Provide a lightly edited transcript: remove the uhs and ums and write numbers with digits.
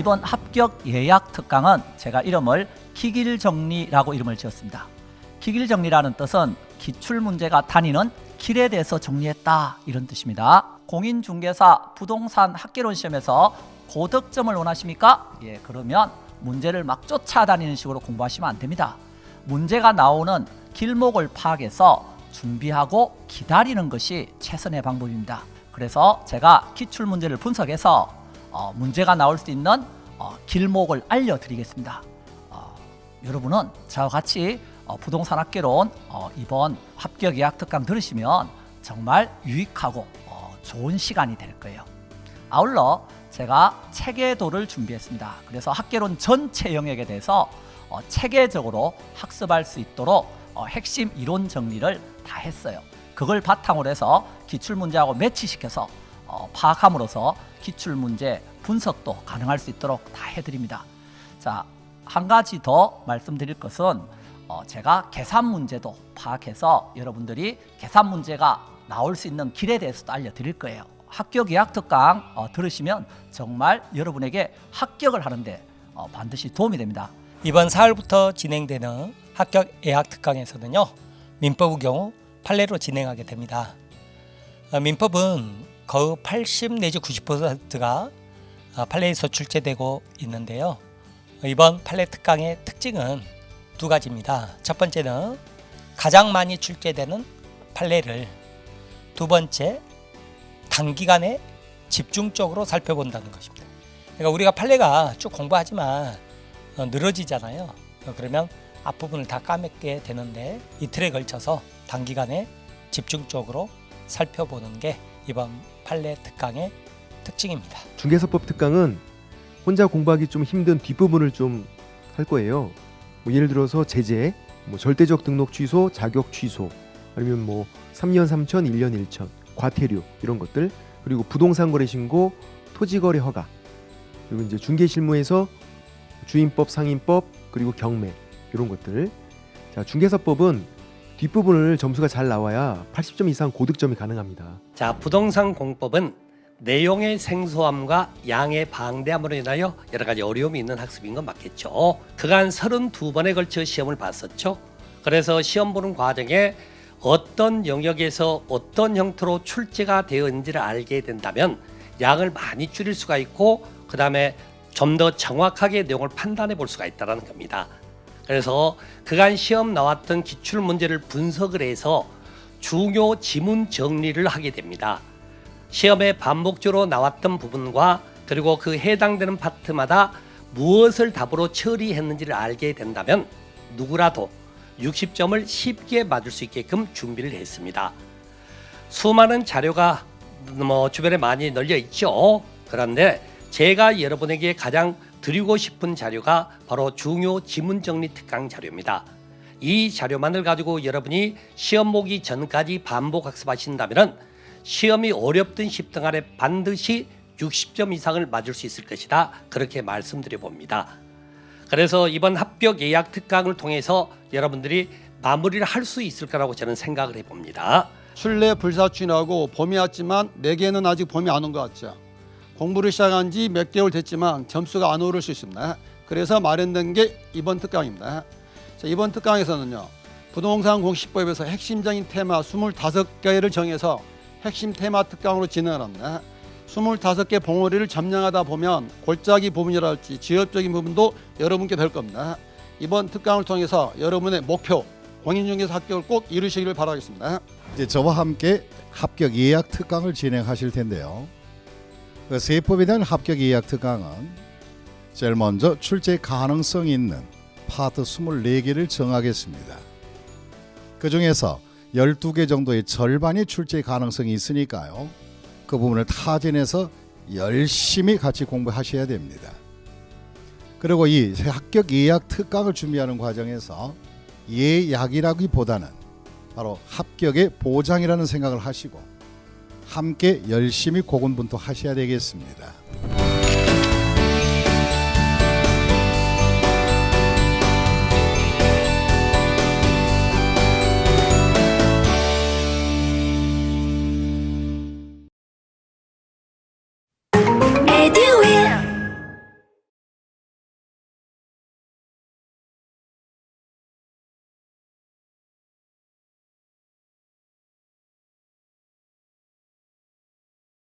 이번 합격 예약 특강은 제가 이름을 기길정리라고 이름을 지었습니다. 기길정리라는 뜻은 기출문제가 다니는 길에 대해서 정리했다, 이런 뜻입니다. 공인중개사 부동산 학개론 시험에서 고득점을 원하십니까? 예, 그러면 문제를 막 쫓아다니는 식으로 공부하시면 안 됩니다. 문제가 나오는 길목을 파악해서 준비하고 기다리는 것이 최선의 방법입니다. 그래서 제가 기출문제를 분석해서 문제가 나올 수 있는 길목을 알려드리겠습니다. 여러분은 저와 같이 부동산 학개론 이번 합격 예약 특강 들으시면 정말 유익하고 좋은 시간이 될 거예요. 아울러 제가 체계도를 준비했습니다. 그래서 학개론 전체 영역에 대해서 체계적으로 학습할 수 있도록 핵심 이론 정리를 다 했어요. 그걸 바탕으로 해서 기출문제하고 매치시켜서 파악함으로써 기출문제 분석도 가능할 수 있도록 다 해드립니다. 자, 한 가지 더 말씀드릴 것은 제가 계산 문제도 파악해서 여러분들이 계산 문제가 나올 수 있는 길에 대해서도 알려드릴 거예요. 합격 예약 특강 들으시면 정말 여러분에게 합격을 하는데 반드시 도움이 됩니다. 이번 4월부터 진행되는 합격 예약 특강에서는요, 민법의 경우 판례로 진행하게 됩니다. 민법은 거의 80 내지 90%가 판례에서 출제되고 있는데요. 이번 판례 특강의 특징은 두 가지입니다. 첫 번째는 가장 많이 출제되는 판례를, 두 번째 단기간에 집중적으로 살펴본다는 것입니다. 그러니까 우리가 판례가 쭉 공부하지만 늘어지잖아요. 그러면 앞부분을 다 까먹게 되는데 이틀에 걸쳐서 단기간에 집중적으로 살펴보는 게 이번 판례 특강의 특징입니다. 중개사법 특강은 혼자 공부하기 좀 힘든 뒷부분을 좀 할 거예요. 예를 들어서 제재, 절대적 등록 취소, 자격 취소, 아니면 3년 3천, 1년 1천, 과태료 이런 것들, 그리고 부동산 거래 신고, 토지 거래 허가, 그리고 이제 중개 실무에서 주임법, 상임법, 그리고 경매 이런 것들. 자, 중개사법은 뒷부분을 점수가 잘 나와야 80점 이상 고득점이 가능합니다. 자, 부동산 공법은 내용의 생소함과 양의 방대함으로 인하여 여러 가지 어려움이 있는 학습인 건 맞겠죠. 그간 32번에 걸쳐 시험을 봤었죠. 그래서 시험 보는 과정에 어떤 영역에서 어떤 형태로 출제가 되어 있는지를 알게 된다면 양을 많이 줄일 수가 있고, 그 다음에 좀 더 정확하게 내용을 판단해 볼 수가 있다는 겁니다. 그래서 그간 시험 나왔던 기출 문제를 분석을 해서 중요 지문 정리를 하게 됩니다. 시험에 반복적으로 나왔던 부분과 그리고 그 해당되는 파트마다 무엇을 답으로 처리했는지를 알게 된다면 누구라도 60점을 쉽게 맞을 수 있게끔 준비를 했습니다. 수많은 자료가 주변에 많이 널려 있죠. 그런데 제가 여러분에게 가장 드리고 싶은 자료가 바로 중요 지문 정리 특강 자료입니다. 이 자료만을 가지고 여러분이 시험 보기 전까지 반복 학습하신다면 시험이 어렵든 쉽든 간에 반드시 60점 이상을 맞을 수 있을 것이다, 그렇게 말씀드려 봅니다. 그래서 이번 합격 예약 특강을 통해서 여러분들이 마무리를 할 수 있을 거라고 저는 생각을 해봅니다. 출래 불사춘하고 봄이 왔지만 내게는 아직 봄이 안 온 것 같죠. 공부를 시작한 지 몇 개월 됐지만 점수가 안 오를 수 있습니다. 그래서 마련된 게 이번 특강입니다. 자, 이번 특강에서는요, 부동산 공시법에서 핵심적인 테마 25개를 정해서 핵심 테마 특강으로 진행을 합니다. 25개 봉우리를 점령하다 보면 골짜기 부분이랄지 지엽적인 부분도 여러분께 될 겁니다. 이번 특강을 통해서 여러분의 목표, 공인중개사 합격을 꼭 이루시기를 바라겠습니다. 이제 저와 함께 합격 예약 특강을 진행하실 텐데요. 그 세법에 대한 합격 예약 특강은 제일 먼저 출제 가능성이 있는 파트 24개를 정하겠습니다. 그 중에서 12개 정도의 절반이 출제 가능성이 있으니까요, 그 부분을 타진해서 열심히 같이 공부하셔야 됩니다. 그리고 이 합격 예약 특강을 준비하는 과정에서 예약이라기보다는 바로 합격의 보장이라는 생각을 하시고 함께 열심히 고군분투하셔야 되겠습니다.